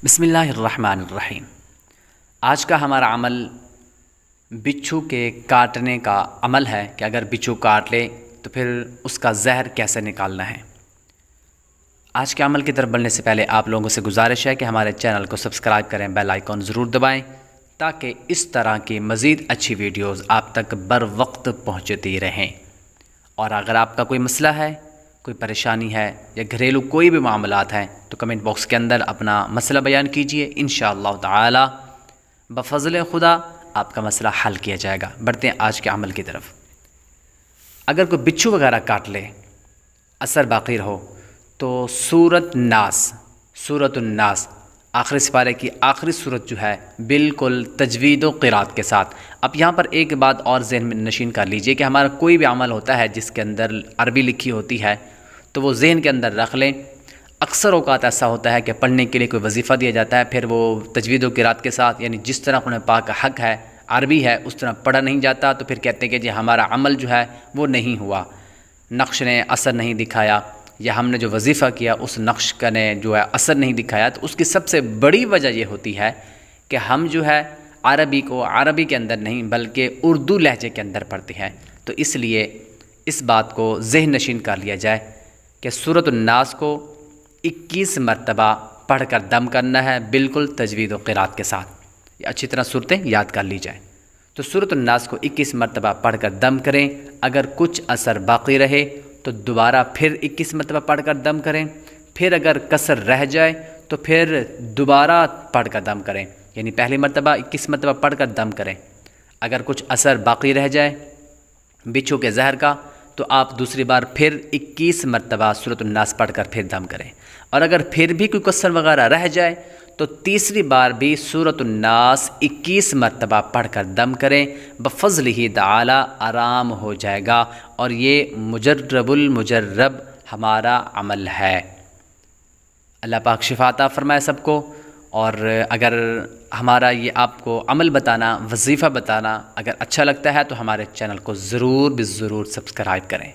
بسم اللہ الرحمن الرحیم۔ آج کا ہمارا عمل بچھو کے کاٹنے کا عمل ہے کہ اگر بچھو کاٹ لے تو پھر اس کا زہر کیسے نکالنا ہے۔ آج کے عمل کی طرف بڑھنے سے پہلے آپ لوگوں سے گزارش ہے کہ ہمارے چینل کو سبسکرائب کریں، بیل آئیکن ضرور دبائیں تاکہ اس طرح کی مزید اچھی ویڈیوز آپ تک بر وقت پہنچتی رہیں۔ اور اگر آپ کا کوئی مسئلہ ہے، کوئی پریشانی ہے یا گھریلو کوئی بھی معاملات ہیں تو کمنٹ باکس کے اندر اپنا مسئلہ بیان کیجئے، انشاءاللہ تعالی بفضل خدا آپ کا مسئلہ حل کیا جائے گا۔ بڑھتے ہیں آج کے عمل کی طرف۔ اگر کوئی بچھو وغیرہ کاٹ لے، اثر باقی رہو، تو سورۃ الناس آخری سپارے کی آخری سورت جو ہے بالکل تجوید و قرات کے ساتھ۔ اب یہاں پر ایک بات اور ذہن میں نشین کر لیجئے کہ ہمارا کوئی بھی عمل ہوتا ہے جس کے اندر عربی لکھی ہوتی ہے تو وہ ذہن کے اندر رکھ لیں۔ اکثر اوقات ایسا ہوتا ہے کہ پڑھنے کے لیے کوئی وظیفہ دیا جاتا ہے، پھر وہ تجوید و قرات کے ساتھ، یعنی جس طرح قرآن پاک کا حق ہے، عربی ہے، اس طرح پڑھا نہیں جاتا، تو پھر کہتے ہیں کہ جی ہمارا عمل جو ہے وہ نہیں ہوا، نقش نے اثر نہیں دکھایا، یا ہم نے جو وظیفہ کیا اس نقش کا نے جو ہے اثر نہیں دکھایا۔ تو اس کی سب سے بڑی وجہ یہ ہوتی ہے کہ ہم جو ہے عربی کو عربی کے اندر نہیں بلکہ اردو لہجے کے اندر پڑھتے ہیں۔ تو اس لیے اس بات کو ذہن نشین کر لیا جائے کہ سورۃ الناس کو 21 مرتبہ پڑھ کر دم کرنا ہے، بالکل تجوید و قرات کے ساتھ۔ یہ اچھی طرح صورتیں یاد کر لی جائیں۔ تو سورۃ الناس کو 21 مرتبہ پڑھ کر دم کریں۔ اگر کچھ اثر باقی رہے تو دوبارہ پھر 21 مرتبہ پڑھ کر دم کریں، پھر اگر کسر رہ جائے تو پھر دوبارہ پڑھ کر دم کریں، یعنی پہلی مرتبہ 21 مرتبہ پڑھ کر دم کریں۔ اگر کچھ اثر باقی رہ جائے بچھو کے زہر کا تو آپ دوسری بار پھر 21 مرتبہ سورۃ الناس پڑھ کر پھر دم کریں، اور اگر پھر بھی کوئی کسر وغیرہ رہ جائے تو تیسری بار بھی سورۃ الناس 21 مرتبہ پڑھ کر دم کریں، بفضلہ تعالی آرام ہو جائے گا۔ اور یہ مجرب المجرب ہمارا عمل ہے۔ اللہ پاک شفا عطا فرمائے سب کو۔ اور اگر ہمارا یہ آپ کو عمل بتانا، وظیفہ بتانا اگر اچھا لگتا ہے تو ہمارے چینل کو ضرور سبسکرائب کریں۔